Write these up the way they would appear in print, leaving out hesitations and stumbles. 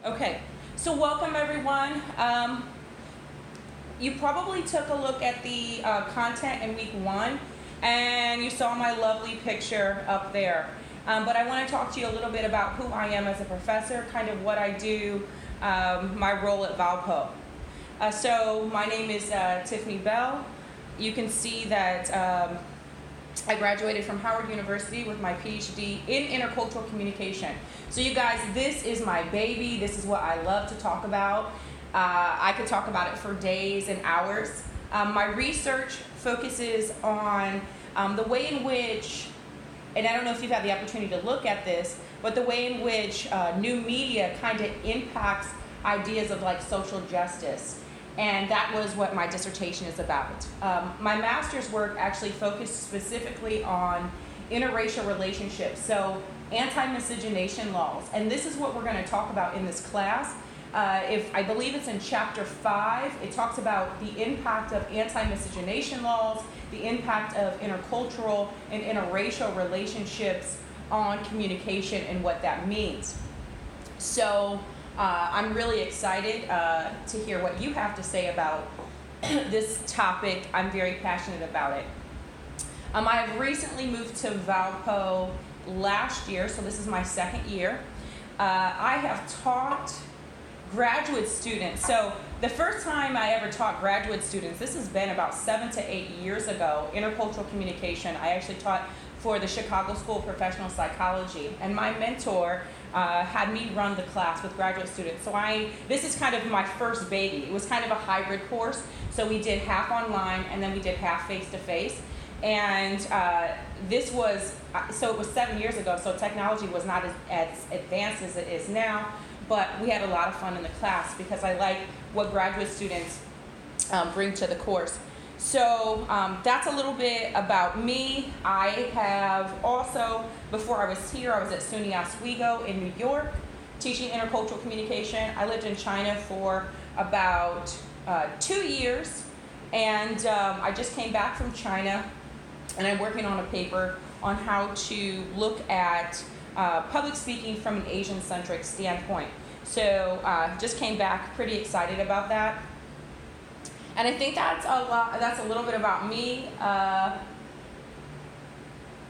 Okay, so welcome everyone. You probably took a look at the content in week 1 and you saw my lovely picture up there. But I want to talk to you a little bit about who I am as a professor, kind of what I do, my role at Valpo. So my name is Tiffany Bell. You can see that I graduated from Howard University with my PhD in intercultural communication. So you guys, this is my baby. This is what I love to talk about. I could talk about it for days and hours. My research focuses on the way in which, and I don't know if you've had the opportunity to look at this, but the way in which new media kind of impacts ideas of like social justice. And that was what my dissertation is about. My master's work actually focused specifically on interracial relationships, so anti-miscegenation laws. And this is what we're going to talk about in this class. I believe it's in chapter 5, it talks about the impact of anti-miscegenation laws, the impact of intercultural and interracial relationships on communication and what that means. So I'm really excited to hear what you have to say about this topic. I'm very passionate about it. I have recently moved to Valpo last year, so this is my second year. I have taught graduate students. So the first time I ever taught graduate students, this has been about 7 to 8 years ago, intercultural communication. I actually taught for the Chicago School of Professional Psychology, and my mentor had me run the class with graduate students. So this is kind of my first baby. It was kind of a hybrid course. So we did half online and then we did half face-to-face. And it was 7 years ago, so technology was not as advanced as it is now, but we had a lot of fun in the class because I like what graduate students bring to the course. So that's a little bit about me. I have also, before I was here, I was at SUNY Oswego in New York, teaching intercultural communication. I lived in China for about 2 years, and I just came back from China, and I'm working on a paper on how to look at public speaking from an Asian-centric standpoint. So just came back, pretty excited about that. And I think that's a little bit about me.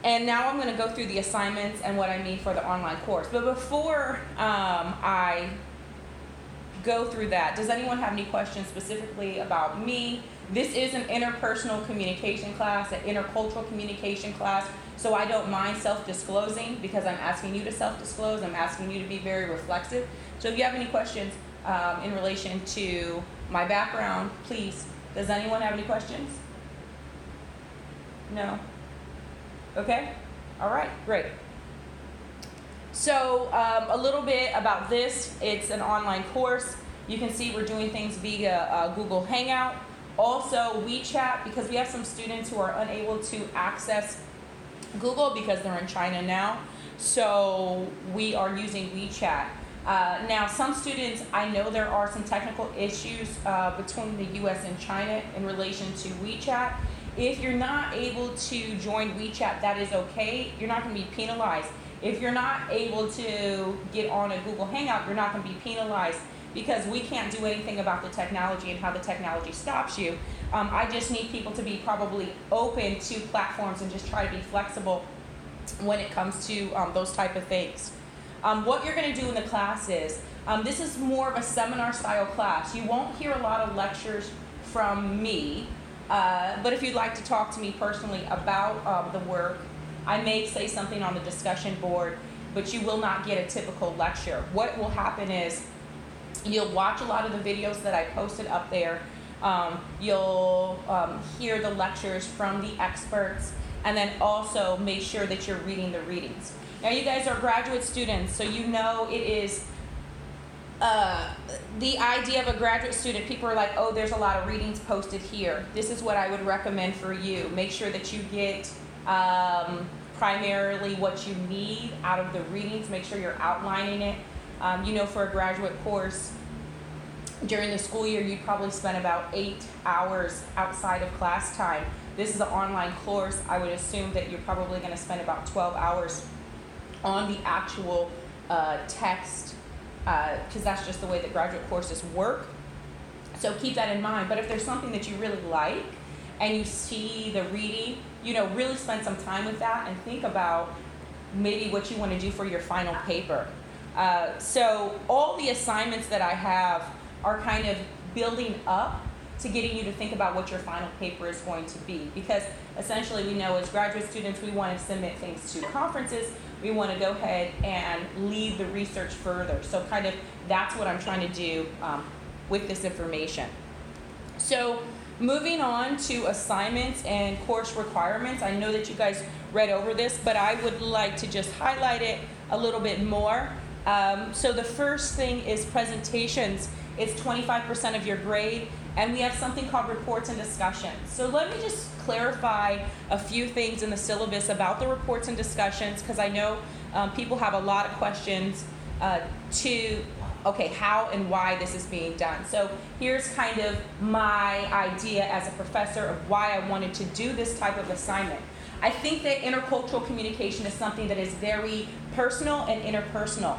And now I'm going to go through the assignments and what I mean for the online course. But before I go through that, does anyone have any questions specifically about me? This is an interpersonal communication class, an intercultural communication class, so I don't mind self-disclosing because I'm asking you to self-disclose. I'm asking you to be very reflexive. So if you have any questions in relation to my background, please. Does anyone have any questions? No? Okay? All right, great. So a little bit about this. It's an online course. You can see we're doing things via Google Hangout. Also WeChat, because we have some students who are unable to access Google because they're in China now. So we are using WeChat. Now, some students, I know there are some technical issues between the U.S. and China in relation to WeChat. If you're not able to join WeChat, that is okay. You're not going to be penalized. If you're not able to get on a Google Hangout, you're not going to be penalized because we can't do anything about the technology and how the technology stops you. I just need people to be probably open to platforms and just try to be flexible when it comes to those type of things. What you're going to do in the class is, this is more of a seminar style class. You won't hear a lot of lectures from me, but if you'd like to talk to me personally about the work, I may say something on the discussion board, but you will not get a typical lecture. What will happen is, you'll watch a lot of the videos that I posted up there. You'll hear the lectures from the experts, and then also make sure that you're reading the readings. Now you guys are graduate students, so you know it is the idea of a graduate student. People are like, oh, there's a lot of readings posted here. This is what I would recommend for you. Make sure that you get primarily what you need out of the readings. Make sure you're outlining it. For a graduate course, during the school year, you'd probably spend about 8 hours outside of class time. This is an online course. I would assume that you're probably going to spend about 12 hours on the actual text because that's just the way that graduate courses work. So keep that in mind. But if there's something that you really like and you see the reading, really spend some time with that and think about maybe what you want to do for your final paper. So all the assignments that I have are kind of building up to getting you to think about what your final paper is going to be. Because essentially we know as graduate students, we want to submit things to conferences. We want to go ahead and lead the research further. So kind of that's what I'm trying to do with this information. So moving on to assignments and course requirements. I know that you guys read over this, but I would like to just highlight it a little bit more. So the first thing is presentations. It's 25% of your grade, and we have something called reports and discussions. So let me just clarify a few things in the syllabus about the reports and discussions, because I know people have a lot of questions how and why this is being done. So here's kind of my idea as a professor of why I wanted to do this type of assignment. I think that intercultural communication is something that is very personal and interpersonal.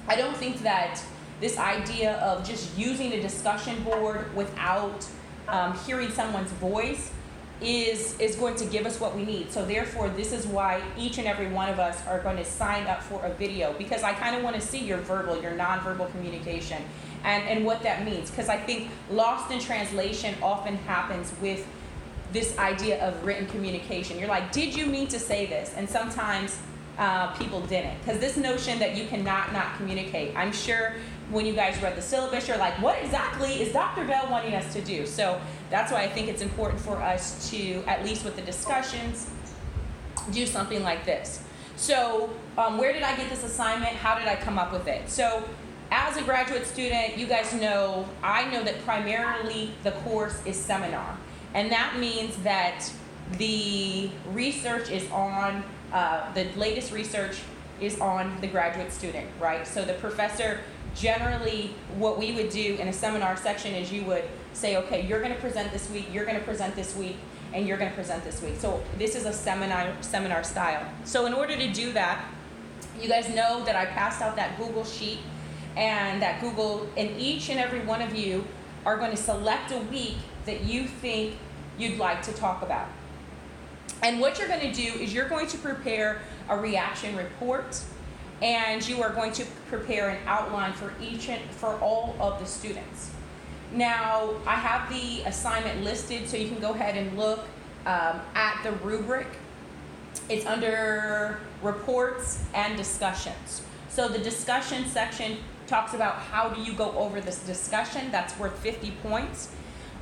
I don't think that this idea of just using a discussion board without hearing someone's voice is going to give us what we need. So therefore, this is why each and every one of us are going to sign up for a video, because I kind of want to see your verbal, your nonverbal communication and what that means. Because I think lost in translation often happens with this idea of written communication. You're like, did you mean to say this? And sometimes people didn't. Because this notion that you cannot not communicate, I'm sure when you guys read the syllabus, you're like, what exactly is Dr. Bell wanting us to do? So that's why I think it's important for us to, at least with the discussions, do something like this. So where did I get this assignment? How did I come up with it? So as a graduate student, you guys know, I know that primarily the course is seminar. And that means that the research is on, the latest research is on the graduate student, right? So the professor, generally what we would do in a seminar section is you would say, okay, you're going to present this week, you're going to present this week, and you're going to present this week. So this is a seminar style. So in order to do that, you guys know that I passed out that Google sheet, and that Google, and each and every one of you are going to select a week that you think you'd like to talk about. And what you're going to do is you're going to prepare a reaction report, and you are going to prepare an outline for all of the students. Now, I have the assignment listed, so you can go ahead and look at the rubric. It's under reports and discussions. So the discussion section talks about how do you go over this discussion. That's worth 50 points.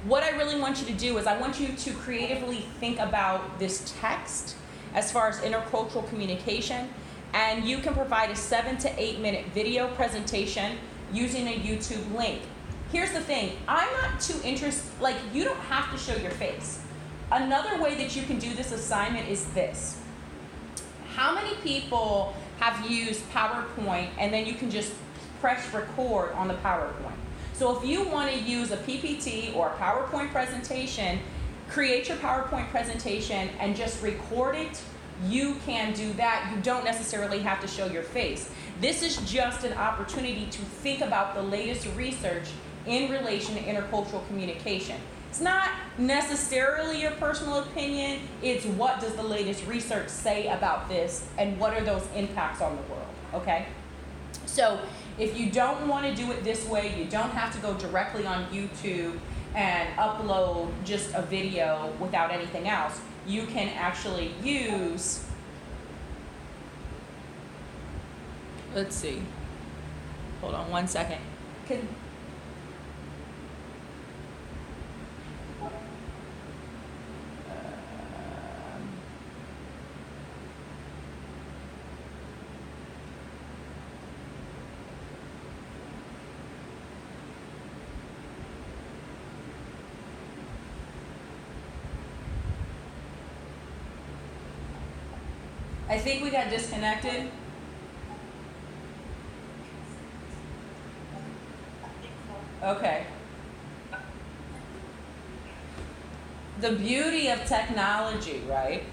What I really want you to do is I want you to creatively think about this text as far as intercultural communication, and you can provide a 7 to 8 minute video presentation using a YouTube link. Here's the thing, I'm not too interested, you don't have to show your face. Another way that you can do this assignment is this. How many people have used PowerPoint and then you can just press record on the PowerPoint? So if you want to use a PPT or a PowerPoint presentation, create your PowerPoint presentation and just record it. You can do that. You don't necessarily have to show your face. This is just an opportunity to think about the latest research in relation to intercultural communication. It's not necessarily your personal opinion. It's what does the latest research say about this and what are those impacts on the world, okay? So if you don't want to do it this way, you don't have to go directly on YouTube and upload just a video without anything else. You can actually use, let's see, hold on one second. I think we got disconnected. Okay. The beauty of technology, right,